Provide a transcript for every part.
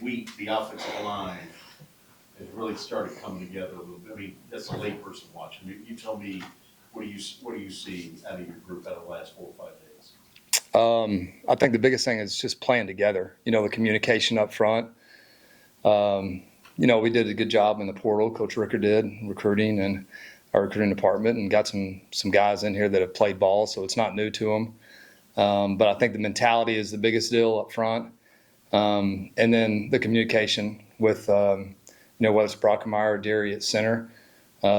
week, the offensive line has really started coming together a little bit. I mean, that's a late person watching. You tell me, what do you see out of your group out of the last 4 or 5 days? I think the biggest thing is just playing together. The communication up front. We did a good job in the portal. Coach Ricker did recruiting and our recruiting department, and got some guys in here that have played ball, so it's not new to them. But I think the mentality is the biggest deal up front, and then the communication with whether it's Brockemeyer or Deary at center,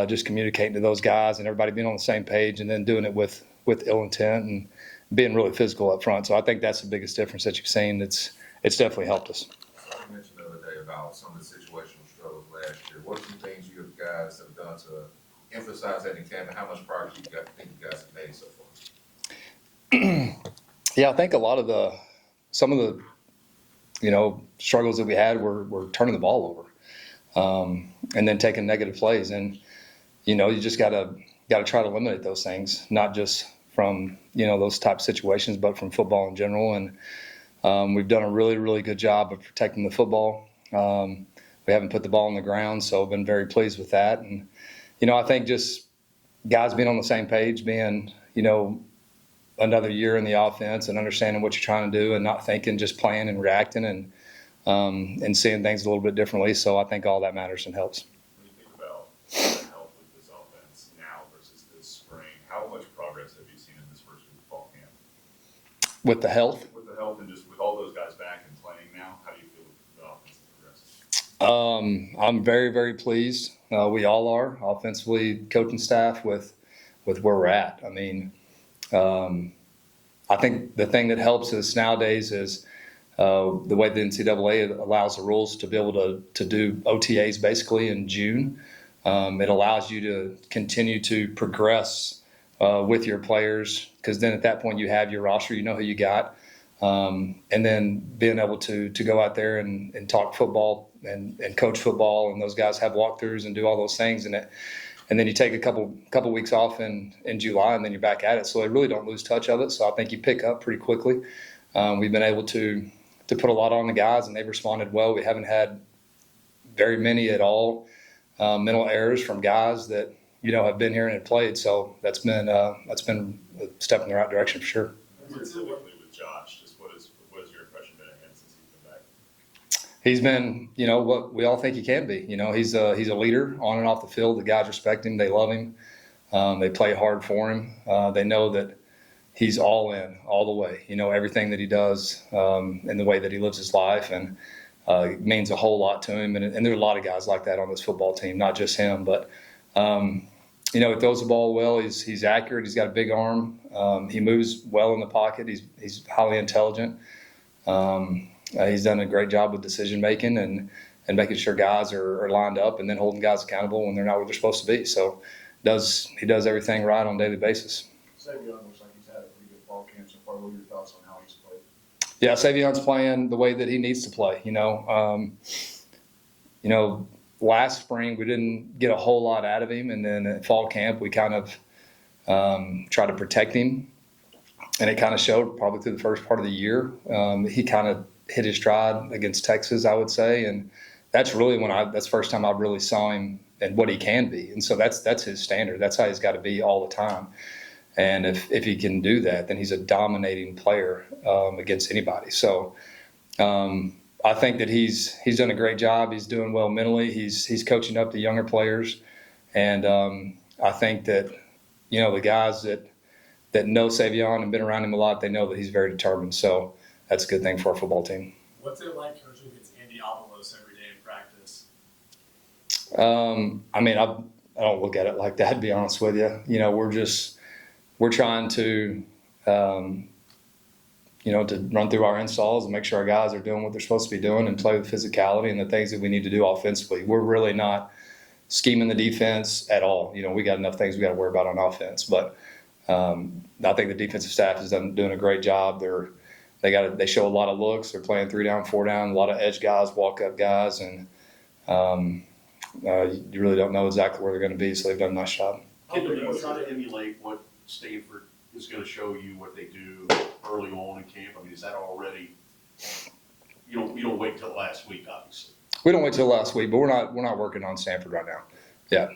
just communicating to those guys and everybody being on the same page, and then doing it with ill intent and being really physical up front. So I think that's the biggest difference that you've seen. It's definitely helped us. You mentioned the other day about some of the situational struggles last year. What are some things you guys have done to emphasize that in camp, and how much progress think you guys have made so far? Yeah, I think a lot of some of the struggles that we had were turning the ball over, and then taking negative plays, and you just gotta try to eliminate those things, not just from those type of situations, but from football in general. And we've done a really, really good job of protecting the football. We haven't put the ball on the ground, so I've been very pleased with that. And I think just guys being on the same page, being another year in the offense and understanding what you're trying to do, and not thinking, just playing and reacting, and seeing things a little bit differently. So I think all that matters and helps. When you think about the health of this offense now versus this spring, how much progress have you seen in this first week of fall camp? With the health? With the health and just with all those guys back and playing now, how do you feel the offense is progressing? I'm very, very pleased. We all are, offensively, coaching staff, with where we're at. I mean, I think the thing that helps us nowadays is the way the NCAA allows the rules to be able to do OTAs basically in June. It allows you to continue to progress with your players, because then at that point you have your roster, you know who you got, and then being able to go out there and talk football and coach football, and those guys have walkthroughs and do all those things, and then you take a couple weeks off in July, and then you're back at it. So they really don't lose touch of it. So I think you pick up pretty quickly. We've been able to put a lot on the guys, and they've responded well. We haven't had very many at all mental errors from guys that have been here and have played. So that's been a step in the right direction for sure. Specifically with Josh, just what is your impression been of him since he's been back? He's been, what we all think he can be. He's a leader on and off the field. The guys respect him. They love him. They play hard for him. They know that he's all in, all the way. Everything that he does, and the way that he lives his life, and it means a whole lot to him. And there are a lot of guys like that on this football team, not just him. But he throws the ball well. He's accurate. He's got a big arm. He moves well in the pocket. He's highly intelligent. He's done a great job with decision making and making sure guys are lined up, and then holding guys accountable when they're not where they're supposed to be. So he does everything right on a daily basis. Savion looks like he's had a pretty good fall camp so far. What are your thoughts on how he's played? Yeah, Savion's playing the way that he needs to play. Last spring we didn't get a whole lot out of him, and then at fall camp we kind of tried to protect him, and it kind of showed probably through the first part of the year. He kind of hit his stride against Texas, I would say, and that's really that's the first time I really saw him and what he can be. And so that's his standard. That's how he's got to be all the time. And if he can do that, then he's a dominating player against anybody. So I think that he's done a great job. He's doing well mentally. He's coaching up the younger players, and I think that the guys that know Savion and been around him a lot, they know that he's very determined. So that's a good thing for our football team. What's it like coaching against Andy Avalos every day in practice? I don't look at it like that, to be honest with you. We're trying to to run through our installs and make sure our guys are doing what they're supposed to be doing and play with physicality and the things that we need to do offensively. We're really not scheming the defense at all. We got enough things we got to worry about on offense, but I think the defensive staff is doing a great job. They show a lot of looks. They're playing 3 down, 4 down, a lot of edge guys, walk up guys, and you really don't know exactly where they're going to be. So they've done a nice job. Kendal, do you try to emulate what Stanford is going to show you, what they do early on in camp? I mean, is that already? You don't wait till last week, obviously. We don't wait till last week, but we're not working on Stanford right now. Yeah,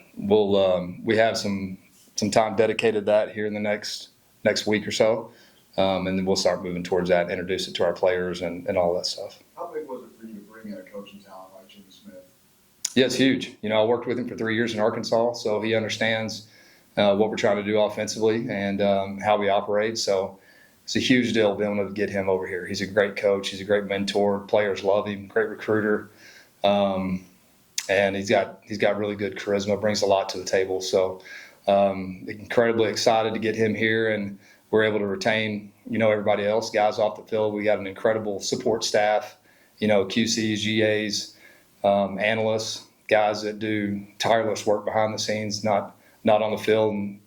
we have some time dedicated to that here in the next week or so, and then we'll start moving towards that, introduce it to our players and all that stuff. How big was it for you to bring in a coaching talent like Jimmy Smith? Yeah, it's huge. I worked with him for 3 years in Arkansas, so he understands what we're trying to do offensively and how we operate. So it's a huge deal being able to get him over here. He's a great coach. He's a great mentor. Players love him. Great recruiter. And he's got really good charisma, brings a lot to the table. So incredibly excited to get him here, and we're able to retain, everybody else, guys off the field. We got an incredible support staff, QCs, GAs, analysts, guys that do tireless work behind the scenes, not on the field, and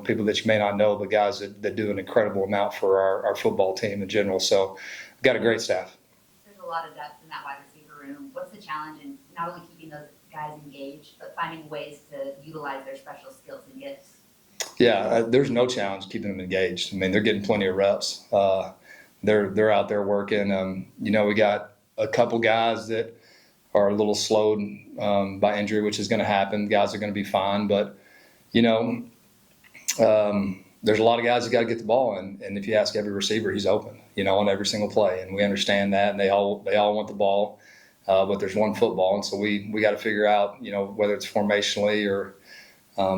people that you may not know, but guys that do an incredible amount for our football team in general. So we've got a great staff. There's a lot of depth in that wide receiver room. What's the challenge in not only keeping those guys engaged, but finding ways to utilize their special skills and gifts? Yeah, there's no challenge keeping them engaged. I mean, they're getting plenty of reps. They're out there working. We got a couple guys that are a little slowed by injury, which is going to happen. Guys are going to be fine, but there's a lot of guys that got to get the ball, and if you ask every receiver, he's open, on every single play, and we understand that, and they all want the ball, but there's one football, and so we got to figure out, whether it's formationally or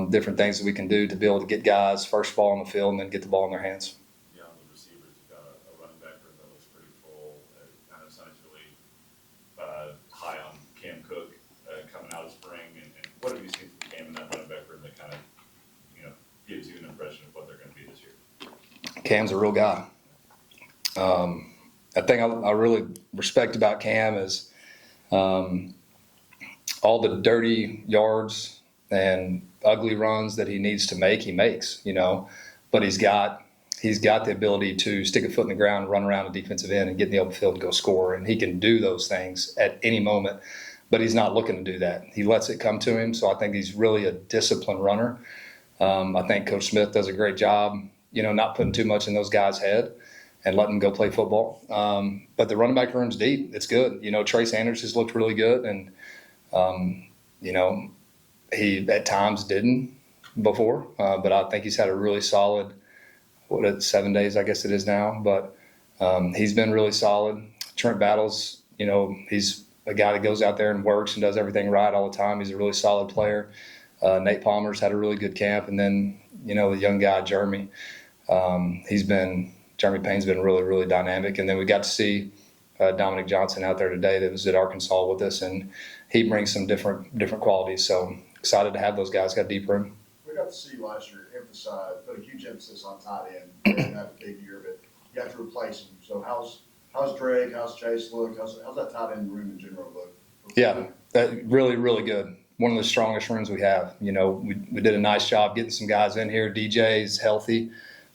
different things that we can do to be able to get guys first ball on the field and then get the ball in their hands. Beyond the receivers, you've got a running back room that looks pretty full. I know Sonny's really high on Cam Cook coming out of spring, and what have you seen from Cam in that running back room that kind of, gives you an impression of what they're going to be this year? Cam's a real guy. I think I really respect about Cam is all the dirty yards and ugly runs that he needs to make, he makes, but he's got the ability to stick a foot in the ground, run around a defensive end and get in the open field and go score. And he can do those things at any moment, but he's not looking to do that. He lets it come to him. So I think he's really a disciplined runner. I think Coach Smith does a great job, not putting too much in those guys' head and letting them go play football. But the running back room's deep. It's good. Trey Sanders has looked really good. And, he at times didn't before, but I think he's had a really solid, 7 days, I guess it is now. But he's been really solid. Trent Battles, he's a guy that goes out there and works and does everything right all the time. He's a really solid player. Nate Palmer's had a really good camp, and then the young guy Jeremy, Jeremy Payne's been really, really dynamic. And then we got to see Dominic Johnson out there today that was at Arkansas with us, and he brings some different qualities. So excited to have those guys. Got a deep room. We got to see last year put a huge emphasis on tight end. They didn't have a big year, but you have to replace them. So how's Drake? How's Chase look? How's that tight end room in general look? Yeah, that really, really good. One of the strongest rooms we have. We did a nice job getting some guys in here. DJ's healthy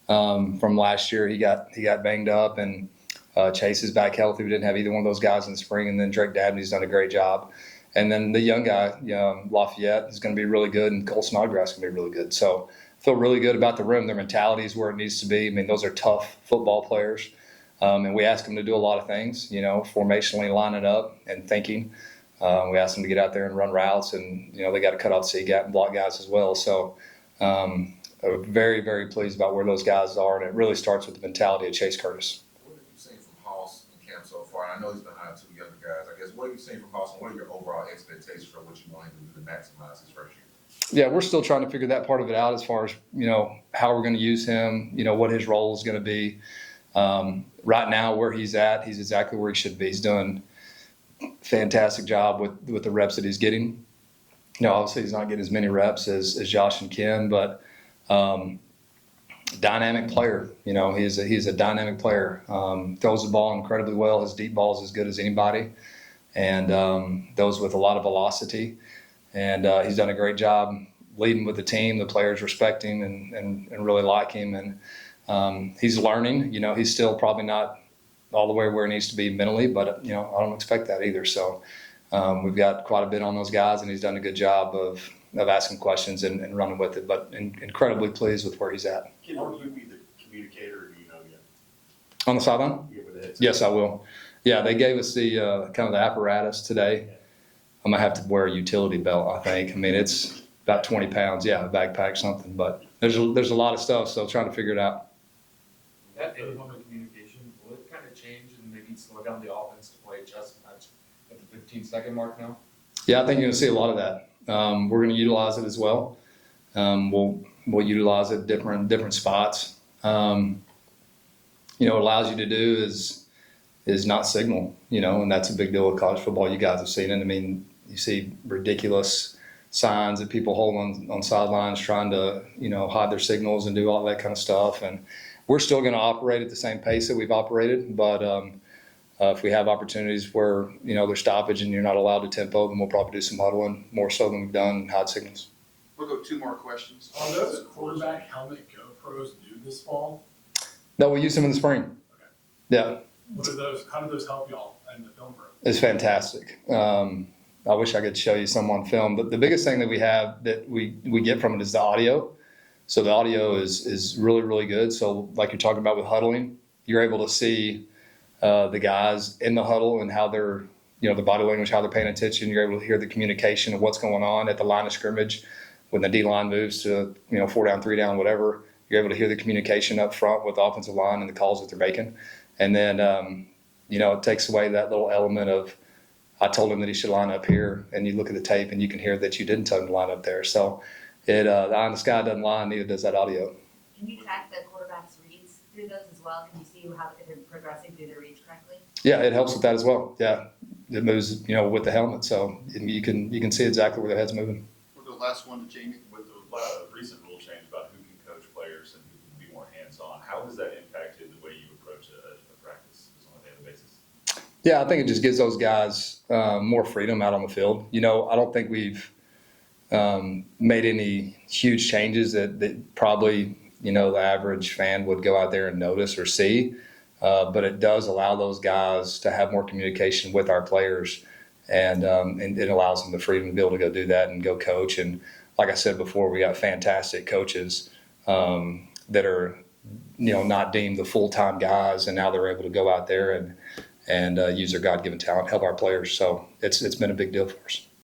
from last year. He got banged up, and Chase is back healthy. We didn't have either one of those guys in the spring, and then Drake Dabney's done a great job. And then the young guy, Lafayette, is going to be really good, and Cole Snodgrass is going to be really good. So I feel really good about the room. Their mentality is where it needs to be. I mean, those are tough football players, and we ask them to do a lot of things, formationally lining up and thinking. We asked them to get out there and run routes, and they got to cut off C gap and block guys as well. So I'm very, very pleased about where those guys are, and it really starts with the mentality of Chase Curtis. What have you seen from Hoss in camp so far? And I know he's behind two younger guys. I guess what have you seen from Hoss, and what are your overall expectations for what you want him to do to maximize his first year? Yeah, we're still trying to figure that part of it out as far as how we're going to use him, what his role is going to be. Right now, where he's at, he's exactly where he should be. He's doing fantastic job with the reps that he's getting. Obviously he's not getting as many reps as Josh and Ken, but dynamic player. He's a dynamic player. Throws the ball incredibly well. His deep ball is as good as anybody, and those with a lot of velocity. And he's done a great job leading with the team. The players respect him and really like him. And he's learning. He's still probably not all the way where he needs to be mentally, but I don't expect that either. So we've got quite a bit on those guys, and he's done a good job of asking questions and running with it. But incredibly pleased with where he's at. Can you be the communicator, or do you know yet? On the sideline? Yeah, with the headset. Yes, I will. Yeah, they gave us the kind of the apparatus today. I'm gonna have to wear a utility belt, I think. I mean, it's about 20 pounds. Yeah, a backpack, something. But there's a lot of stuff, so trying to figure it out. That any moment of communication, will it kind of change and maybe slow down the offense to play chess match at the 15-second mark now? Yeah, I think you're gonna see a lot of that. We're gonna utilize it as well. We'll utilize it different spots. What it allows you to do is not signal, and that's a big deal with college football. You guys have seen it. I mean, you see ridiculous signs that people hold on sidelines trying to, hide their signals and do all that kind of stuff. And we're still going to operate at the same pace that we've operated, but if we have opportunities where, there's stoppage and you're not allowed to tempo, then we'll probably do some huddling more so than we've done hide signals. We'll go 2 more questions. Are those quarterback helmet GoPros new this fall? No, we use them in the spring. Okay. Yeah. How do those help y'all in the film room? It's fantastic. I wish I could show you some on film, but the biggest thing that we have that we get from it is the audio. So the audio is really, really good. So like you're talking about with huddling, you're able to see the guys in the huddle and how they're, the body language, how they're paying attention. You're able to hear the communication of what's going on at the line of scrimmage when the D-line moves to, 4 down, 3 down, whatever. You're able to hear the communication up front with the offensive line and the calls that they're making. And then, it takes away that little element of, I told him that he should line up here, and you look at the tape and you can hear that you didn't tell him to line up there. So the eye in the sky doesn't lie, neither does that audio. Can you track the quarterback's reads through those as well? Can you see if they're progressing through their reads correctly? Yeah, it helps with that as well. Yeah, it moves, with the helmet, so you can see exactly where the head's moving. We'll go last one to Jamie. With the recent rule change about who can coach players and who can be more hands-on, how has that impacted the way you approach a practice on a daily basis? Yeah, I think it just gives those guys more freedom out on the field. I don't think we've made any huge changes that probably, the average fan would go out there and notice or see. But it does allow those guys to have more communication with our players, and it allows them the freedom to be able to go do that and go coach. And like I said before, we got fantastic coaches that are, not deemed the full-time guys, and now they're able to go out there and use their God-given talent, help our players. So it's been a big deal for us.